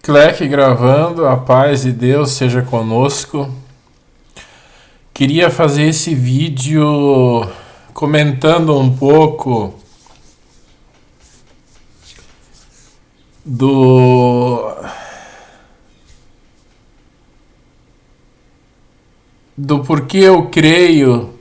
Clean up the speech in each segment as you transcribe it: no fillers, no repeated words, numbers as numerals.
Cleck gravando, a paz de Deus seja conosco. Queria fazer esse vídeo comentando um pouco do porquê eu creio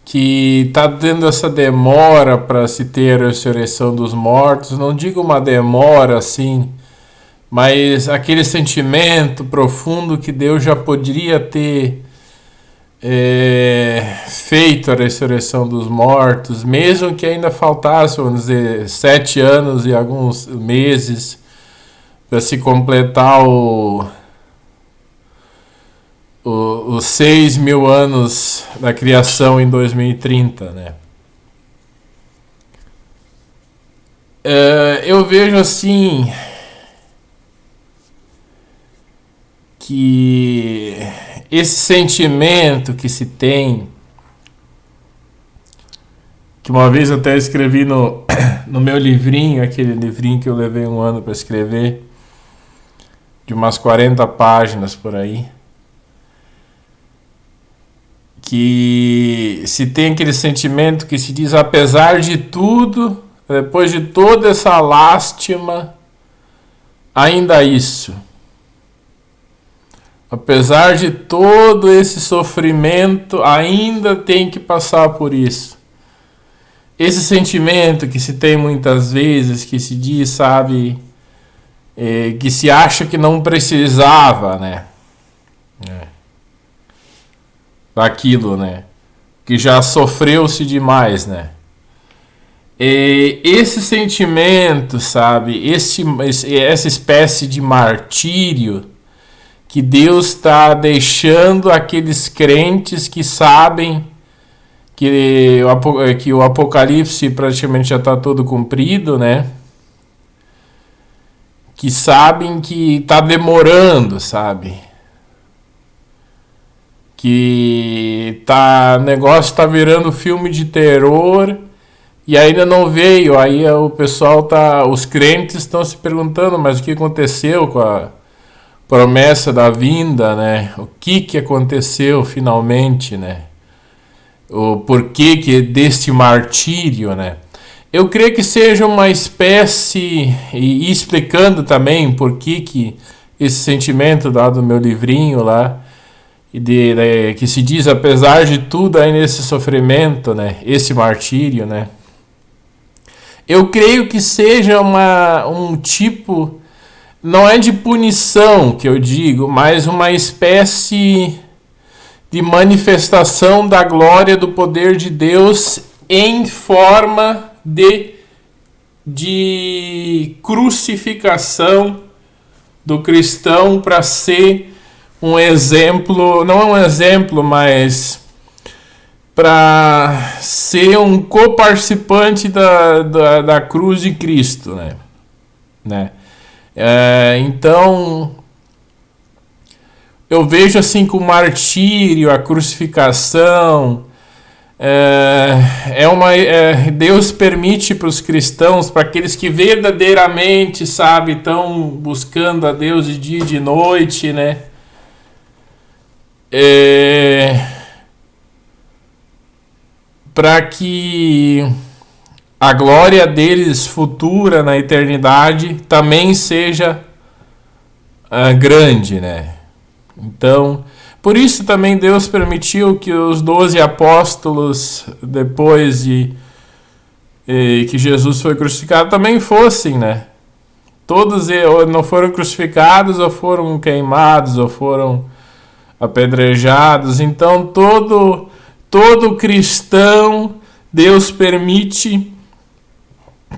que está tendo essa demora para se ter a ressurreição dos mortos. Não digo uma demora assim, mas aquele sentimento profundo que Deus já poderia ter feito a ressurreição dos mortos, mesmo que ainda faltasse, vamos dizer, 7 anos e alguns meses para se completar os 6.000 anos da criação em 2030, né? Eu vejo assim que esse sentimento que se tem, que uma vez eu até escrevi no meu livrinho, aquele livrinho que eu levei 1 ano para escrever, de umas 40 páginas por aí, que se tem aquele sentimento que se diz, apesar de tudo, depois de toda essa lástima, ainda isso. Apesar de todo esse sofrimento, ainda tem que passar por isso. Esse sentimento que se tem muitas vezes, que se diz, sabe, que se acha que não precisava, né? Daquilo, né? Que já sofreu-se demais, né? Esse sentimento, sabe, essa espécie de martírio que Deus está deixando aqueles crentes que sabem que o Apocalipse praticamente já está todo cumprido, né? Que sabem que está demorando, sabe? Que o negócio está virando filme de terror e ainda não veio. Aí o pessoal os crentes estão se perguntando, mas o que aconteceu com a promessa da vinda, né? O que aconteceu finalmente, né? O porquê deste martírio, né? Eu creio que seja uma espécie, e explicando também por que esse sentimento dado no meu livrinho lá, que se diz, apesar de tudo aí nesse sofrimento, né? Esse martírio, né? Eu creio que seja um tipo, não é de punição que eu digo, mas uma espécie de manifestação da glória do poder de Deus em forma de crucificação do cristão para ser um exemplo, não é um exemplo, mas para ser um coparticipante da cruz de Cristo, né? Então eu vejo assim que o martírio, a crucificação, Deus permite para os cristãos, para aqueles que verdadeiramente, sabe, estão buscando a Deus de dia e de noite, né? Para que a glória deles futura na eternidade também seja grande, né? Então, por isso também Deus permitiu que os 12 apóstolos, depois que Jesus foi crucificado, também fossem, né? Todos não foram crucificados, ou foram queimados, ou foram apedrejados. Então, todo cristão, Deus permite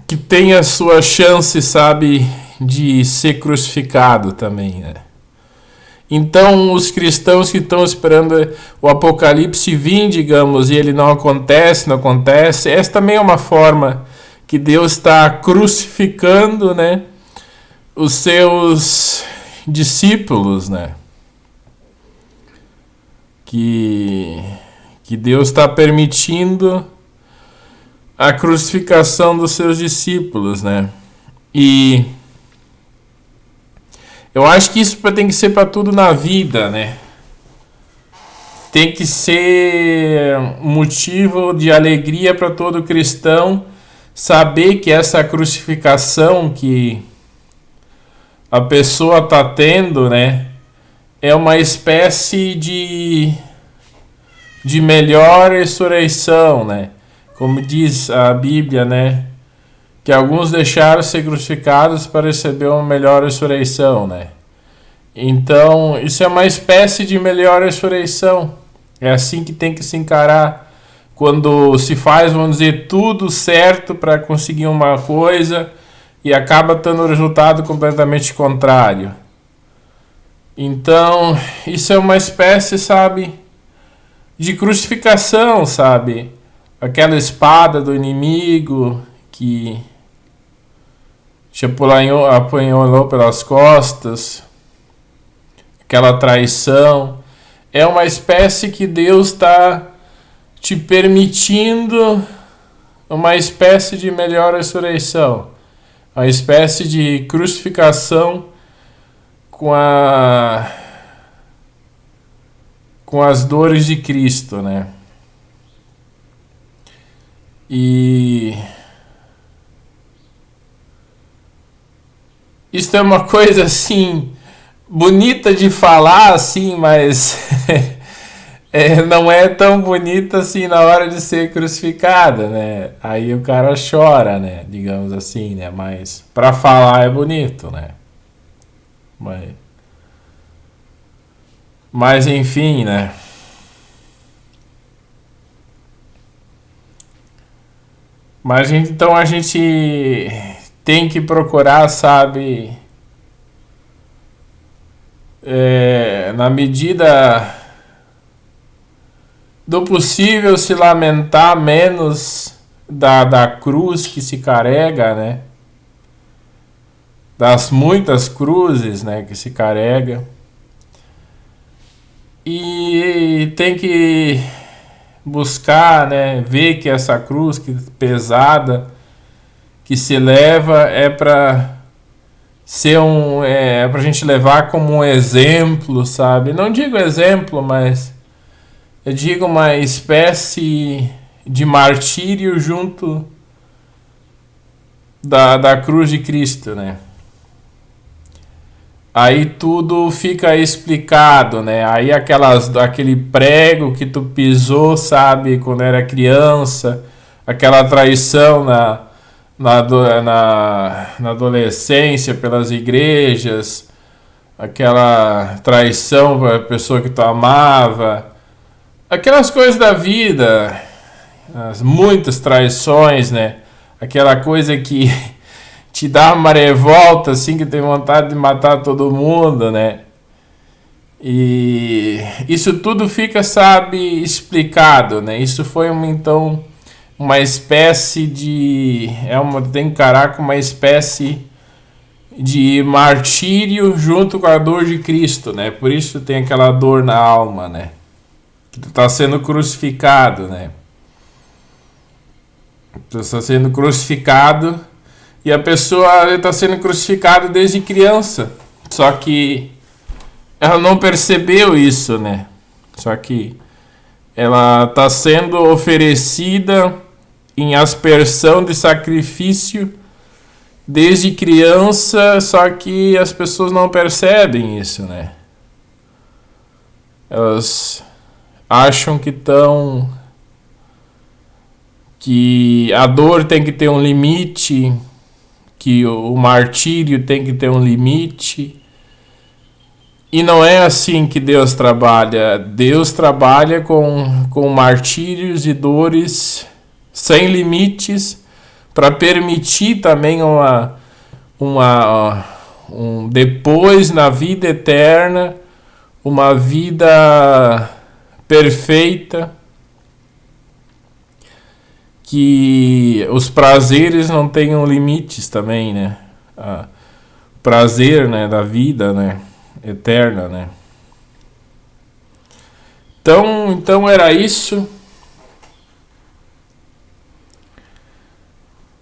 que tenha a sua chance, sabe, de ser crucificado também, né? Então, os cristãos que estão esperando o Apocalipse vir, digamos, e ele não acontece, essa também é uma forma que Deus está crucificando, né, os seus discípulos, né? Que Deus está permitindo a crucificação dos seus discípulos, né? E Eu acho que isso tem que ser para tudo na vida, né? Tem que ser motivo de alegria para todo cristão saber que essa crucificação que a pessoa está tendo, né, é uma espécie de melhor ressurreição, né? Como diz a Bíblia, né, que alguns deixaram ser crucificados para receber uma melhor ressurreição, né? Então, isso é uma espécie de melhor ressurreição. É assim que tem que se encarar quando se faz, vamos dizer, tudo certo para conseguir uma coisa e acaba tendo um resultado completamente contrário. Então, isso é uma espécie, sabe, de crucificação, sabe? Aquela espada do inimigo que te apanhou pelas costas, aquela traição. É uma espécie que Deus está te permitindo uma espécie de melhor ressurreição, uma espécie de crucificação com as dores de Cristo, né? E isso é uma coisa assim bonita de falar assim, mas não é tão bonita assim na hora de ser crucificada, né? Aí o cara chora, né? Digamos assim, né? Mas para falar é bonito, né? Mas enfim, né? Mas então a gente tem que procurar, sabe, na medida do possível, se lamentar menos da cruz que se carrega, né? Das muitas cruzes, né, que se carrega. E tem que buscar, né, ver que essa cruz que pesada que se leva é para ser pra gente levar como um exemplo, sabe? Não digo exemplo, mas eu digo uma espécie de martírio junto da cruz de Cristo, né? Aí tudo fica explicado, né? Aí aquele prego que tu pisou, sabe, quando era criança, aquela traição na adolescência pelas igrejas, aquela traição para a pessoa que tu amava, aquelas coisas da vida, as muitas traições, né? Aquela coisa que te dá uma revolta, assim, que tem vontade de matar todo mundo, né? E isso tudo fica, sabe, explicado, né? Isso foi então uma espécie de... tem que encarar como uma espécie de martírio junto com a dor de Cristo, né? Por isso tem aquela dor na alma, né? Que tu tá sendo crucificado, né? Tu está sendo crucificado e a pessoa está sendo crucificada desde criança. Só que ela não percebeu isso, né? Só que ela está sendo oferecida em aspersão de sacrifício desde criança, só que as pessoas não percebem isso, né? Elas acham que a dor tem que ter um limite, que o martírio tem que ter um limite. E não é assim que Deus trabalha. Deus trabalha com martírios e dores sem limites para permitir também um depois na vida eterna, uma vida perfeita, que os prazeres não tenham limites também, né? Prazer, né, da vida, né, eterna, né? Então era isso.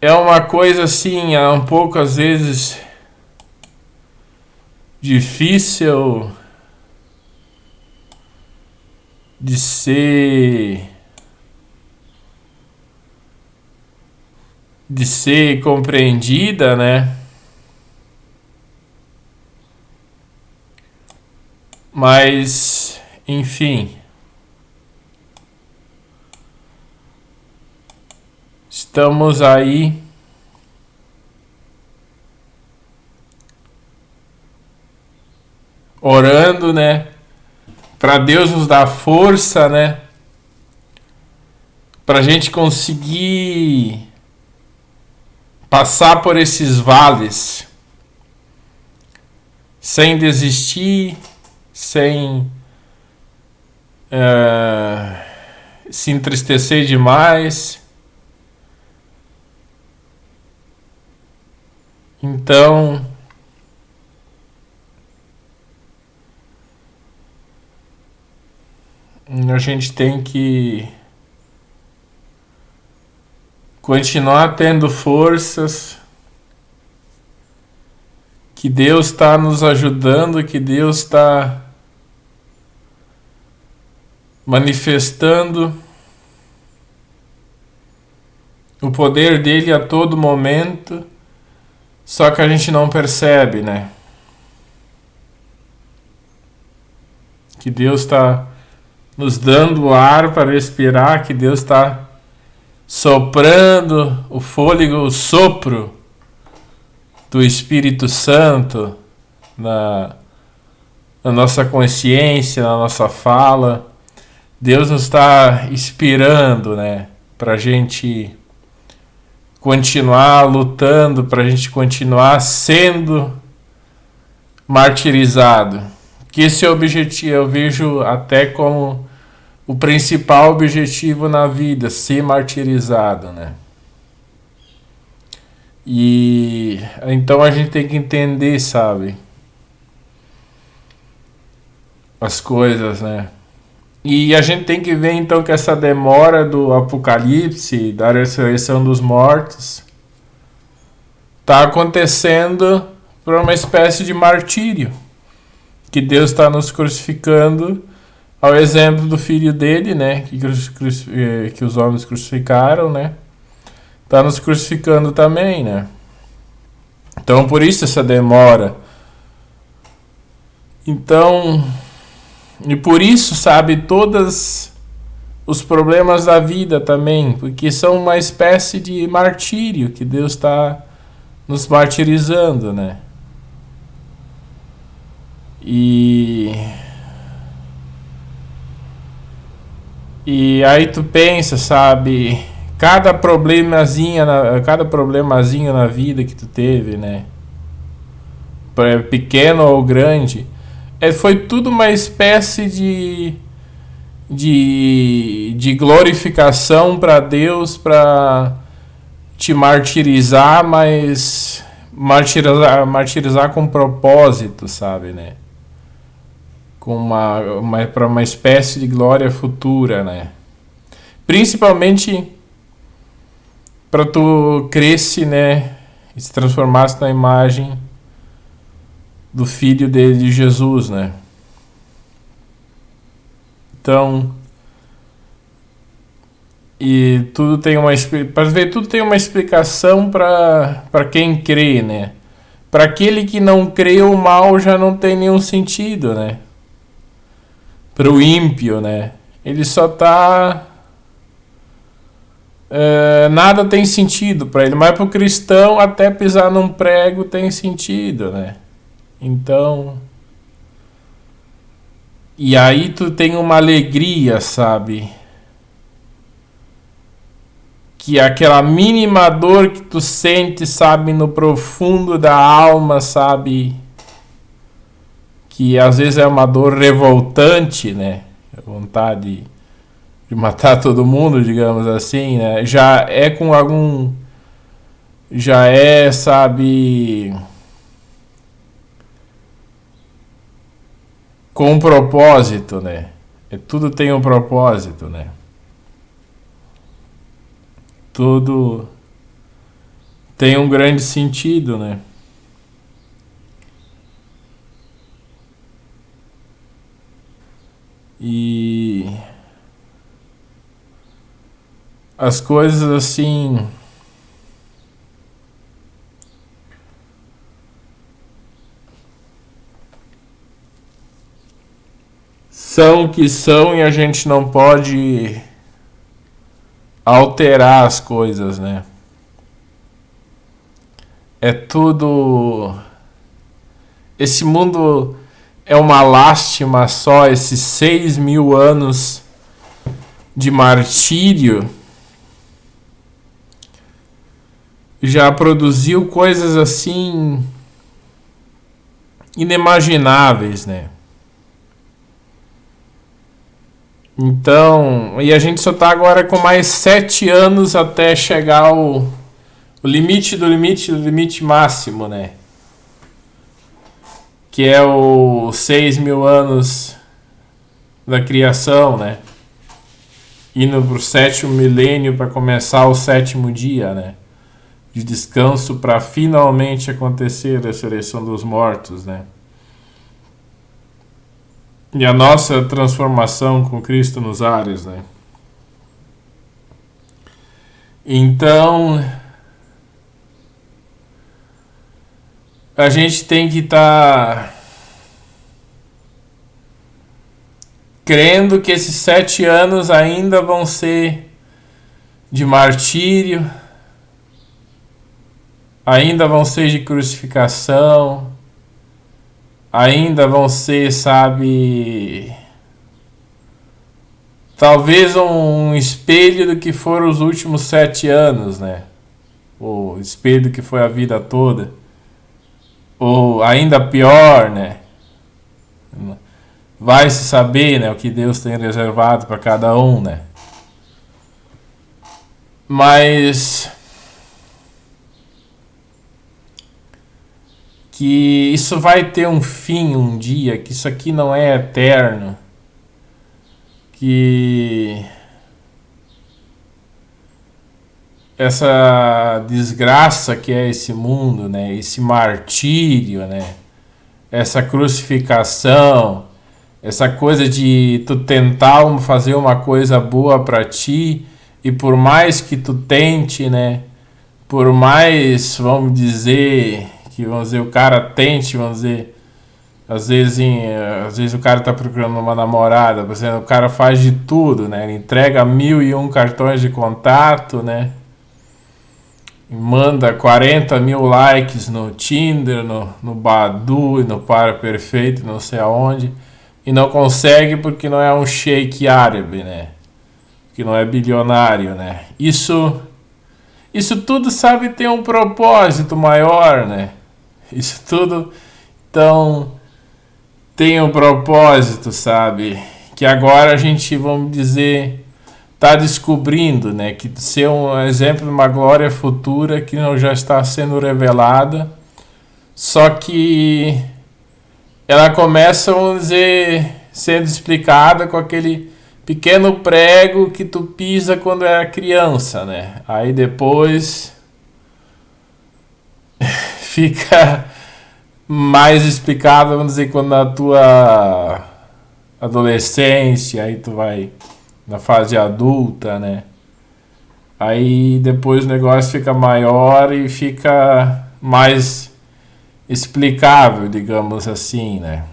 É uma coisa assim, um pouco às vezes difícil de ser compreendida, né? Mas, enfim, estamos aí orando, né? Para Deus nos dar força, né? Para a gente conseguir passar por esses vales sem desistir, sem se entristecer demais. Então, a gente tem que continuar tendo forças, que Deus está nos ajudando, que Deus está manifestando o poder dele a todo momento, só que a gente não percebe, né? Que Deus está nos dando ar para respirar, que Deus está soprando o fôlego, o sopro do Espírito Santo na nossa consciência, na nossa fala. Deus nos está inspirando, né? Para a gente continuar lutando, para a gente continuar sendo martirizado. Que esse é o objetivo, eu vejo até como o principal objetivo na vida, ser martirizado, né? E então a gente tem que entender, sabe? As coisas, né? E a gente tem que ver então que essa demora do Apocalipse, da ressurreição dos mortos, está acontecendo por uma espécie de martírio, que Deus está nos crucificando ao exemplo do filho dele, né? Que os homens crucificaram, né? Está nos crucificando também, né? Então por isso essa demora. Então, e por isso, sabe, todos os problemas da vida também, porque são uma espécie de martírio que Deus está nos martirizando, né? E aí tu pensa, sabe, cada problemazinho na vida que tu teve, né? Pequeno ou grande, foi tudo uma espécie de glorificação para Deus, para te martirizar, mas martirizar com propósito, sabe, né? Com para uma espécie de glória futura, né? Principalmente para tu crescer, né? E se transformasse na imagem do Filho dele, de Jesus, né? Então, e tudo tem uma explicação para quem crê, né? Para aquele que não crê, o mal já não tem nenhum sentido, né? Para o ímpio, né? Ele só tá... nada tem sentido para ele, mas para o cristão até pisar num prego tem sentido, né? Então... E aí tu tem uma alegria, sabe? Que aquela mínima dor que tu sente, sabe, no profundo da alma, sabe? Que às vezes é uma dor revoltante, né? Vontade de matar todo mundo, digamos assim, né? Já é com algum... Já é, sabe... Com um propósito, né? Tudo tem um propósito, né? Tudo tem um grande sentido, né? E as coisas assim são o que são e a gente não pode alterar as coisas, né? É tudo. Esse mundo é uma lástima só, esses 6.000 anos de martírio já produziu coisas assim inimagináveis, né? Então, e a gente só tá agora com mais 7 anos até chegar ao limite do limite do limite máximo, né? Que é os 6.000 anos da criação, né? Indo pro 7º milênio para começar o 7º dia, né? De descanso para finalmente acontecer a ressurreição dos mortos, né? E a nossa transformação com Cristo nos ares, né? Então, a gente tem que estar crendo que esses 7 anos ainda vão ser de martírio, ainda vão ser de crucificação, ainda vão ser, sabe, talvez um espelho do que foram os últimos 7 anos, né? Ou espelho do que foi a vida toda. Ou ainda pior, né? Vai se saber, né, o que Deus tem reservado para cada um, né? Mas que isso vai ter um fim um dia, que isso aqui não é eterno, que essa desgraça que é esse mundo, né, esse martírio, né, essa crucificação, essa coisa de tu tentar fazer uma coisa boa para ti e por mais que tu tente, né, por mais, vamos dizer, o cara tente, vamos dizer, às vezes o cara tá procurando uma namorada, por exemplo, o cara faz de tudo, né? Ele entrega 1.001 cartões de contato, né? E manda 40.000 likes no Tinder, no Badoo e no Para Perfeito, não sei aonde, e não consegue porque não é um sheik árabe, né? Que não é bilionário, né? Isso tudo, sabe, tem um propósito maior, né? Isso tudo, então, tem um propósito, sabe? Que agora a gente, vamos dizer, está descobrindo, né? Que ser um exemplo de uma glória futura que não já está sendo revelada, só que ela começa, vamos dizer, sendo explicada com aquele pequeno prego que tu pisa quando era criança, né? Aí depois fica mais explicado, vamos dizer, quando na tua adolescência, aí tu vai na fase adulta, né? Aí depois o negócio fica maior e fica mais explicável, digamos assim, né?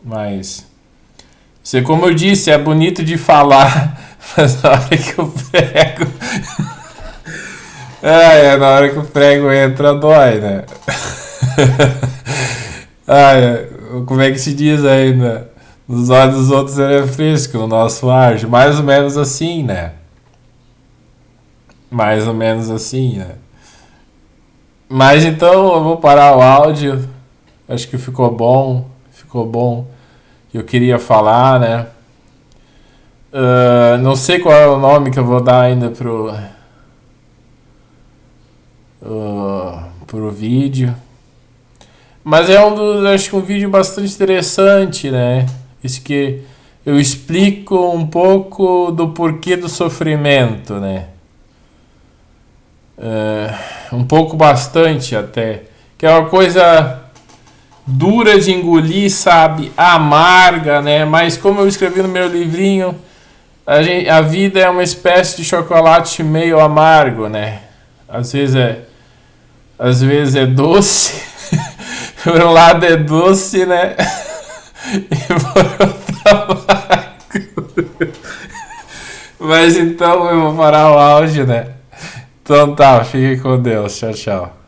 Mas, como eu disse, é bonito de falar, mas na hora que eu prego... na hora que o prego entra, dói, né? Como é que se diz ainda? Nos olhos dos outros ele é fresco, no nosso arde. Mais ou menos assim, né? Mais ou menos assim, né? Mas então eu vou parar o áudio. Acho que ficou bom. Ficou bom. Eu queria falar, né? Não sei qual é o nome que eu vou dar ainda pro vídeo. Mas é acho que um vídeo bastante interessante, né? Isso que eu explico um pouco do porquê do sofrimento, né? Um pouco bastante até. Que é uma coisa dura de engolir, sabe? Amarga, né? Mas como eu escrevi no meu livrinho, a vida é uma espécie de chocolate meio amargo, né? Às vezes é, às vezes é doce, por um lado é doce, né? E por outro lado... Mas então eu vou parar o áudio, né? Então tá, fique com Deus. Tchau, tchau.